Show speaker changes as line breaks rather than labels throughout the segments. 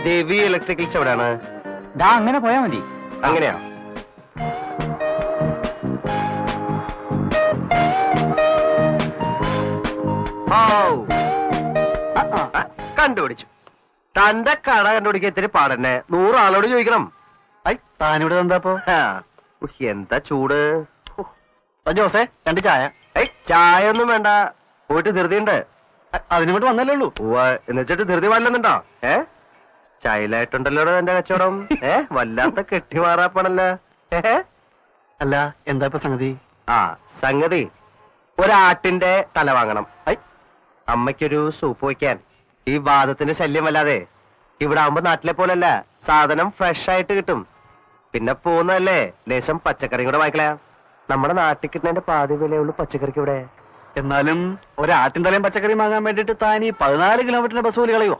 ദേവി electricals എവിടെയാണ്?
ദാ അങ്ങനെ പോയാ മതി.
അങ്ങനെയാ? കണ്ടുപിടിച്ചു. തന്റെ കട കണ്ടുപിടിക്കാൻ ഇത്തിരി പാടന്നെ. 100 ആളോട് ചോദിക്കണം.
താനിവിടെ എന്താപ്പോ?
എന്താ ചൂട്.
ജോസേ 2 ചായ.
ചായ ഒന്നും വേണ്ട, പോയിട്ട് ധൃതിയുണ്ട്.
അതിനിങ്ങോട്ട് വന്നല്ലേ ഉള്ളൂ.
എന്നുവെച്ചിട്ട് ധൃതി വല്ലെന്നുണ്ടോ? സ്റ്റൈലായിട്ടുണ്ടല്ലോ എന്റെ കച്ചവടം. വല്ലാത്ത കെട്ടിമാറാപ്പണല്ലോ.
അല്ല എന്താ ഇപ്പൊ സംഗതി?
സംഗതി ഒരാട്ടിന്റെ തല വാങ്ങണം. അമ്മയ്ക്കൊരു സൂപ്പ് വയ്ക്കാൻ. ഈ വാദത്തിന്റെ ശല്യം വല്ലാതെ. ഇവിടെ ആവുമ്പോ നാട്ടിലെ പോലല്ല, സാധനം ഫ്രഷ് ആയിട്ട് കിട്ടും. പിന്നെ പോകുന്നതല്ലേ, ലേശം പച്ചക്കറിയും കൂടെ വാങ്ങിക്കല. നമ്മുടെ നാട്ടിൽ കിട്ടുന്നതിന്റെ പാതി വിലയുള്ളൂ പച്ചക്കറിക്ക് ഇവിടെ.
എന്നാലും ഒരാട്ടിൻ തലയും പച്ചക്കറി വാങ്ങാൻ വേണ്ടിട്ട് താൻ ഈ 14 കിലോമീറ്ററിന്റെ ബസ് കൂലി കളയോ?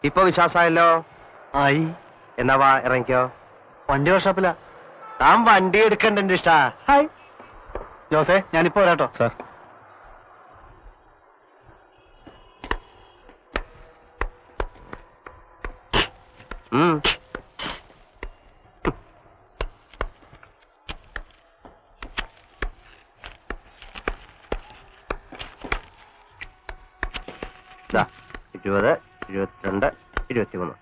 ഇപ്പൊ വിശ്വാസമായല്ലോ. എന്നാ വാ, ഇറങ്ങിക്കോ.
വണ്ടി വർഷാപ്പില്ല.
താൻ വണ്ടി എടുക്കണ്ട, എന്റെ ഇഷ്ടാ.
ജോസേ ഞാനിപ്പോ വരാട്ടോ.
സാർ ദാ 20, 22, 23.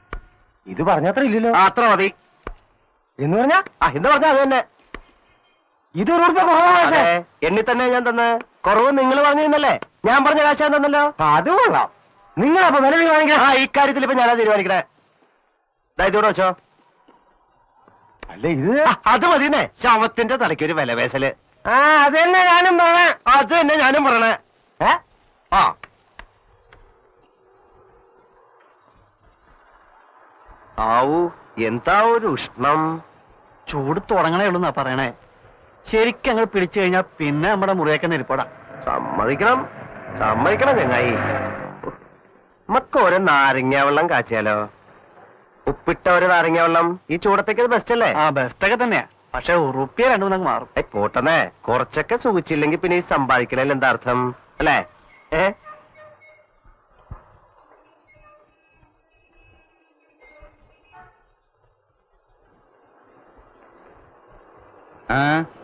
ഇത് പറഞ്ഞത്ര ഇല്ലല്ലോ.
അത്ര മതി.
എന്ന് പറഞ്ഞാ
എന്ന് പറഞ്ഞാ അത് തന്നെ.
ഇത് 100 രൂപ കുറവാ.
എണ്ണി തന്നെ ഞാൻ തന്ന്. കുറവ് നിങ്ങൾ പറഞ്ഞിരുന്നല്ലേ? ഞാൻ പറഞ്ഞ കാശ് ഞാൻ തന്നല്ലോ.
അത് കൊള്ളാം. നിങ്ങളപ്പോ വില തീരുമാനിക്കണം.
ഈ കാര്യത്തിൽ ഇപ്പൊ ഞാനാ തീരുമാനിക്കണേ. ഇതോടെ വെച്ചോ.
അല്ല ഇത്
അത് മതിന്നേ. ശവത്തിന്റെ തലയ്ക്കൊരു വില പേശല്.
അത് തന്നെ ഞാനും പറഞ്ഞ.
അത് തന്നെ ഞാനും പറയണേ. ആവൂ, എന്താ ഒരു ഉഷ്ണം.
ചൂട് തുടങ്ങണേ ഉള്ളൂന്നാ പറയണേ. ശരിക്കും അങ്ങോട്ട് പിടിച്ചു കഴിഞ്ഞാൽ പിന്നെ നമ്മുടെ മുറിയൊക്കെ നെരിപ്പടാ.
സമ്മതിക്കണം ചങ്ങായി. നമുക്ക് ഒരു നാരങ്ങ വെള്ളം കാച്ചിയാലോ? ഉപ്പിട്ട ഒരു നാരങ്ങ വെള്ളം ഈ ചൂടത്തേക്ക് ബെസ്റ്റ് അല്ലേ?
ബെസ്റ്റൊക്കെ തന്നെയാ. പക്ഷെ ഉറുപ്പിയ 2-3 മാറും.
പോട്ടെന്നേ, കുറച്ചൊക്കെ സുഖിച്ചില്ലെങ്കിൽ പിന്നെ ഈ സമ്പാദിക്കണേൽ എന്താ അർത്ഥം അല്ലേ?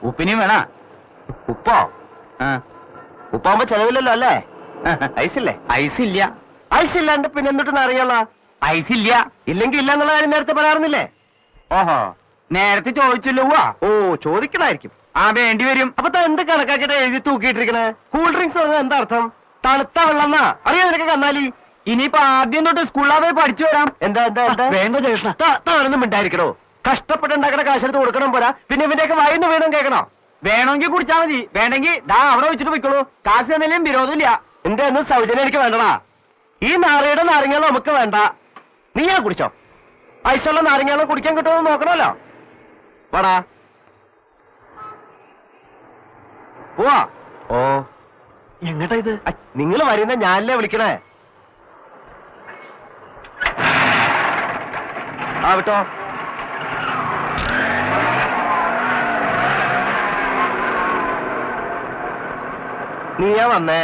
ഉപ്പിനെയും വേണ?
ഉപ്പോ? ഉപ്പാകുമ്പോ ചെലവില്ലല്ലോ അല്ലേ? ഐസില്ലേ?
ഐസില്ല.
ഐസില്ലാണ്ട് പിന്നെ എന്നിട്ട് നാരങ്ങ
ഐസില്ല.
ഇല്ലെങ്കിൽ ഇല്ല എന്നുള്ള കാര്യം നേരത്തെ പറയാറുന്നില്ലേ?
ഓഹോ, നേരത്തെ ചോദിച്ചല്ലോ.
ചോദിക്കണായിരിക്കും.
വേണ്ടി വരും.
അപ്പൊ എന്ത് കണക്കാക്കിട്ട് എഴുതി തൂക്കിയിട്ടിരിക്കണേ? കൂൾ ഡ്രിങ്ക്സ് പറഞ്ഞാൽ എന്താ അർത്ഥം? തണുത്ത വെള്ളം എന്നാ അറിയാം നിനക്ക്. കന്നാലി
ഇനിയിപ്പോ ആദ്യം തൊട്ട് സ്കൂളിലാ പോയി പഠിച്ചു വരാം.
എന്താ
വേണ്ട ജേഷ്ണ,
താനൊന്നും മിണ്ടായിരിക്കണോ? കഷ്ടപ്പെട്ടുണ്ടാക്കണ കാശെടുത്ത് കൊടുക്കണം പോരാ, പിന്നെ ഇവന്റെയൊക്കെ വായിന്ന് വീണും കേൾക്കണോ?
വേണമെങ്കിൽ കുടിച്ചാ മതി, വേണമെങ്കിൽ ദാ അവിടെ വെച്ചിട്ട് പോയിക്കോളൂ. കാശ് തന്നെയും വിരോധമില്ല.
എന്റെ ഒന്നും സൗജന്യം എനിക്ക് വേണ്ടടാ. ഈ നാരയുടെ നാരങ്ങളും നമുക്ക് വേണ്ട. നീ ഞാൻ കുടിച്ചോ? ഐസുള്ള നാരങ്ങളും കുടിക്കാൻ കിട്ടുമെന്ന് നോക്കണമല്ലോ. വാടാ പോവാ.
എങ്ങട്ടാ ഇത്?
നിങ്ങൾ വരുന്ന ഞാനല്ലേ വിളിക്കണേ. വിട്ടോ. നീയാ വന്നേ.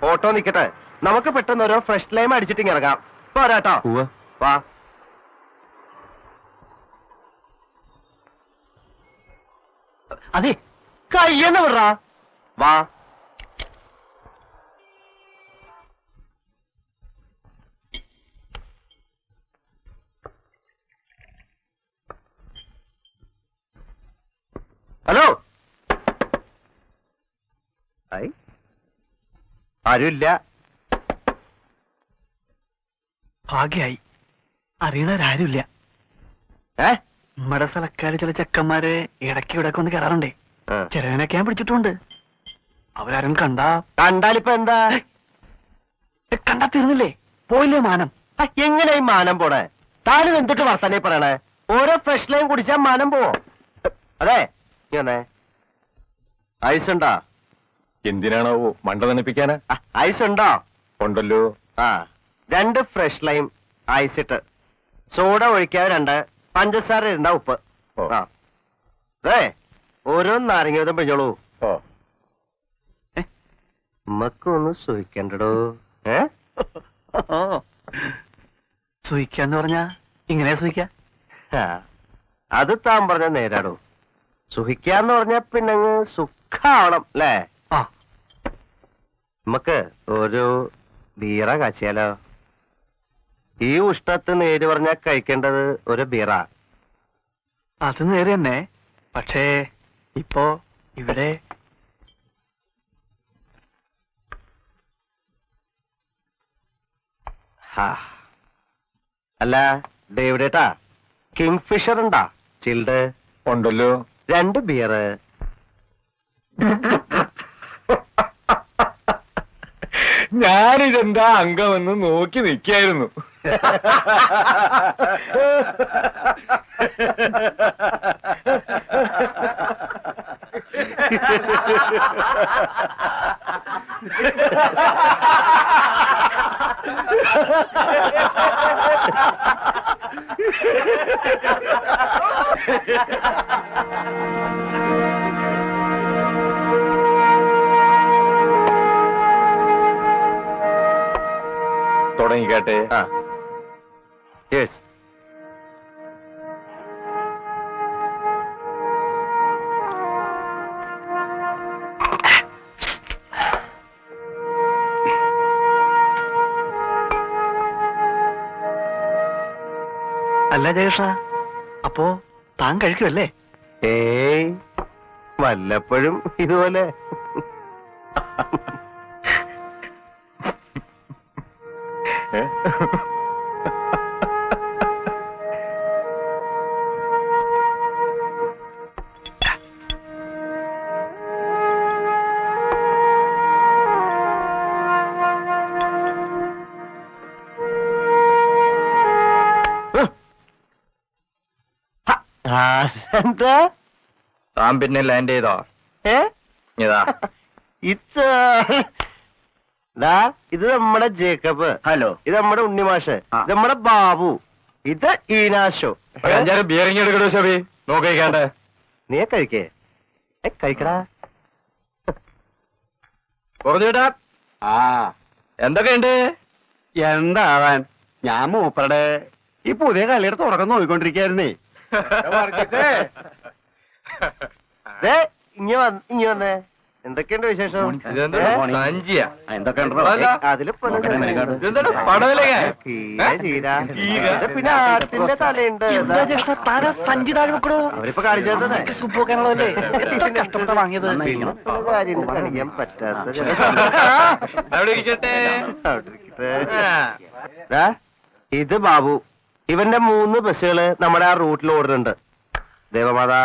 ഓട്ടോ നിക്കട്ടെ, നമുക്ക് പെട്ടെന്ന് ഓരോ ഫ്രഷ് ലൈം അടിച്ചിട്ടിങ് ഇറങ്ങാം. പോരാട്ടോ. വാ.
അതെ,
കയ്യെന്ന് വിടറാ. വാ. ഹലോ. ആരുമില്ല.
ഭാഗ്യായി, അറിയണവരാരുമില്ല. നമ്മുടെ സ്ഥലക്കാര് ചില ചെക്കന്മാര് ഇടയ്ക്ക് ഇവിടൊക്കെ ഒന്ന് കയറാറുണ്ടേ. ചിലവനൊക്കെ ഞാൻ പിടിച്ചിട്ടുണ്ട്. അവരാരും
കണ്ടാലിപ്പോ എന്താ?
കണ്ടാ തീർന്നില്ലേ? പോയില്ലേ മാനം?
എങ്ങനെ ഈ മാനം പോണേ? താനിത് എന്തിട്ട് വർത്താനേ പറയണേ? ഓരോ ഫ്രഷ് ലൈം കുടിച്ചാ മാനം പോവോ? അതെ, ഐസ് ഉണ്ടോ?
എന്തിനാണോ മണ്ട തണുപ്പിക്കാനാ?
ഐസ് ഉണ്ടോ?
ഉണ്ടല്ലോ.
2 ഫ്രഷ് ലൈം ഐസ് ഇട്ട്, സോഡ ഒഴിക്കാതെ 2, പഞ്ചസാര ഇടണ്ട, ഉപ്പ്. അതെ, ഓരോ നാരങ്ങ വീതം പിഴിഞ്ഞോളൂ. നമുക്കൊന്ന് സൂഹിക്കണ്ടോ?
സൂയിക്കാന്ന് പറഞ്ഞാ ഇങ്ങനെ സൂയിക്ക.
ആ, അത് താൻ പറഞ്ഞ നേരാടോ. സുഖിക്കാന്ന് പറഞ്ഞാ പിന്നങ്ങ് സുഖാവണം അല്ലേ?
ആ,
നമുക്ക് ഒരു ബീറ കാച്ചിയാലോ? ഈ ഉഷ്ണത്ത് നേര് പറഞ്ഞാ കഴിക്കേണ്ടത് ഒരു ബീറ.
അത് നേരെ തന്നെ. പക്ഷേ ഇപ്പോ ഇവിടെ
ഹാ. അല്ല ഡേവിഡേട്ടാ, കിങ് ഫിഷർ ഉണ്ടാ ചിൽഡ്?
ഉണ്ടല്ലോ.
2 ബിയറ്.
ഞാനിതെന്താ അംഗമെന്ന് നോക്കി നിൽക്കായിരുന്നു. തുടങ്ങിക്കാട്ടെ.
ആ, യെസ്.
അല്ല ജയകൃഷ്ണ, അപ്പോ താൻ കഴിക്കുമല്ലേ?
ഏയ്, വല്ലപ്പോഴും ഇതുപോലെ.
ഏ?
എന്താ?
താൻ പിന്നെ ലാൻഡ് ചെയ്തോ?
ഏ,
ഇതാ.
ഇത് ദാ, ഇത് നമ്മുടെ ജേക്കബ്.
ഹലോ.
ഇത് നമ്മുടെ ഉണ്ണിമാഷ്.
ആ.
ഇത് നമ്മുടെ ബാബു. ഇത് ഈനാശോ.
ഒരു 5-6 ബിയറിങ് എടുക്കടോ ശബി. നോക്കിക്കാണ്ടേ.
നീ കഴിക്കേ? കഴിക്കടാ.
കുറഞ്ഞുവിട്ടാ.
ആ,
എന്തൊക്കെയുണ്ട്?
എന്താവാൻ, ഞാൻ മൂപ്പരുടെ ഈ പുതിയ കളിയുടെ തുടക്കം നോക്കിക്കൊണ്ടിരിക്കായിരുന്നേ.
ദേ, ഇങ്ങ വന്നേ. എന്തൊക്കെയുണ്ട് വിശേഷം?
ഇതെന്താ സഞ്ചിയാ?
അതില്
ഇതെന്താ പടവലങ്ങ?
ചീര. ഇത് പിന്നെ ആട്ടിന്റെ തലയുണ്ട്. അവരിപ്പോ കാണിച്ചത്
കഷ്ടപ്പെട്ട് വാങ്ങിയത്.
കാര്യം കാണിക്കാൻ പറ്റാത്ത
അവിടെ ഇരിക്കട്ടെ.
ദാ, ഇത് ബാബു. ഇവന്റെ 3 ബസ്സുകള് നമ്മുടെ ആ റൂട്ടിൽ ഓടുന്നുണ്ട്. ദേവമാതാ.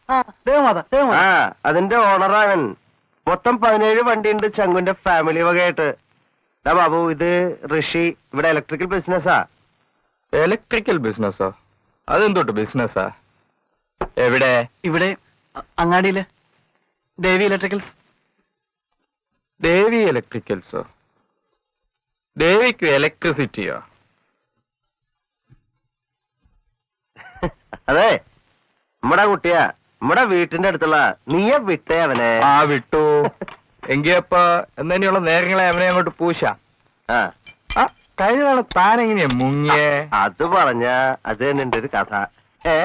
ആ, അതിന്റെ ഓണറാവൻ. മൊത്തം 17 വണ്ടിയുണ്ട് ചങ്കുന്റെ ഫാമിലി വകയായിട്ട്. ദാ ബാബു, ഇത് ഋഷി. ഇവിടെ ഇലക്ട്രിക്കൽ ബിസിനസ്സാ.
ഇലക്ട്രിക്കൽ ബിസിനസ്സോ? അതെന്തോട്ട് ബിസിനസ്സാ? എവിടെ?
ഇവിടെ അങ്ങാടിയില് ദേവി ഇലക്ട്രിക്കൽസ്.
ദേവി ഇലക്ട്രിക്കൽസോ? ദേവിക്ക് ഇലക്ട്രിസിറ്റിയോ?
അതെ, നമ്മടെ കുട്ടിയാ. നമ്മടെ വീട്ടിന്റെ അടുത്തുള്ള. നീയെ വിട്ടേ അവനെ.
ആ, വിട്ടു. എങ്കിയപ്പ എന്നതിനുള്ള നേരങ്ങളെ അവനെ അങ്ങോട്ട് പൂശ.
ആ,
കഴിഞ്ഞ നാളെ താൻ എങ്ങനെയാ മുങ്ങിയേ?
അത് പറഞ്ഞ അത് തന്നെ ഉണ്ട് ഒരു കഥ. ഏ,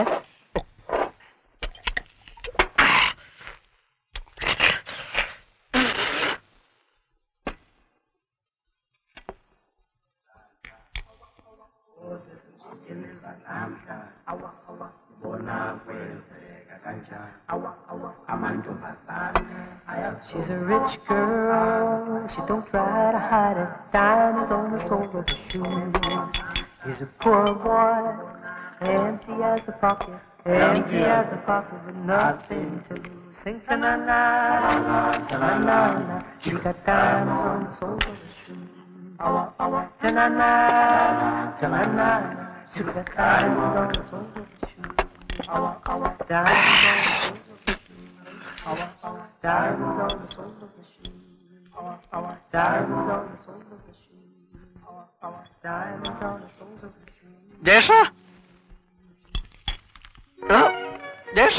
She's a rich girl, she don't try to hide it. Diamonds on the soles of her shoes. He's a poor boy, empty as a pocket, empty as a pocket with nothing to lose. Sing ta-na-na, ta-na-na, she got diamonds on the soles of her shoes. Ta-na-na, ta-na-na, she got diamonds on the soles of her shoes. Diamonds on the soles of her shoes. Diamonds on the soles of the shoe. Diamonds on the soles of the shoe. Diamonds on the soles of the shoe.
Jesha, Jesha,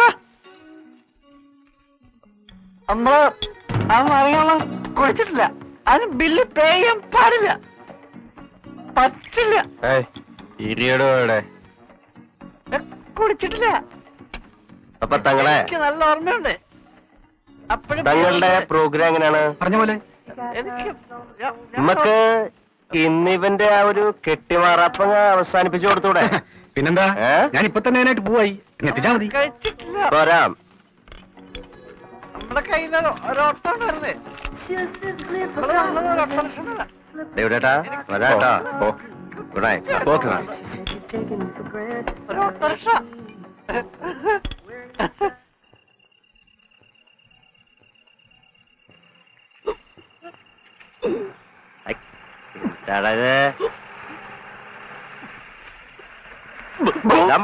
നമ്മള് ആ നാരങ്ങ കുടിച്ചിട്ടില്ല. അതിന് bill pay ചെയ്യാൻ പാടില്ല. പറ്റില്ല.
ഇരിയടോ ഇവിടെ.
കുടിച്ചിട്ടില്ല.
അപ്പൊ തങ്ങളെ
എനിക്ക് നല്ല ഓർമ്മയുണ്ട്. അപ്പോഴും
തങ്ങളുടെ പ്രോഗ്രാം എങ്ങനെയാണ്?
പറഞ്ഞ പോലെ എനിക്ക്
നമുക്ക് ഇന്നിവന്റെ ആ ഒരു കെട്ടിമാറാപ്പങ്ങ അവസാനിപ്പിച്ചു കൊടുത്തൂടെ?
പിന്നെന്താ,
ഏ?
ഞാൻ ഇപ്പൊ തന്നെ അതിനായിട്ട് പോവായി. എത്തിച്ചാ മതി.
പോരാം.
നമ്മുടെ കയ്യിൽ ഒരു ഓട്ടോ ഉണ്ടായിരുന്നേ.
എവിടെട്ടാ വരാട്ടാ.
Oh,
good night.
Okay.
She said you're taking me for granted.
ഒരു ഓട്ടോറിക്ഷ.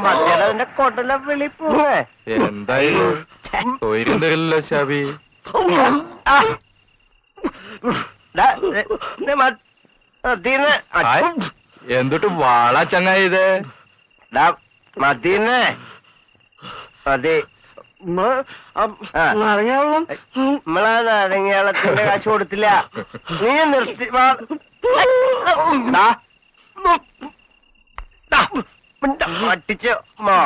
മറ്റേതിന്റെ കൊട്ടല വിളി പോവേ.
എന്തായാലും തൊയിരം തരില്ലല്ലോ ഷാബി. എന്തൊട്ട് വാളാ ചങ്ങായി ഇത്.
മതീന്ന് മതി. നമ്മളാ നാരങ്ങാളത്തിന്റെ കാശ് കൊടുത്തില്ല. നീ നിർത്തി പട്ടിച്ച് മോ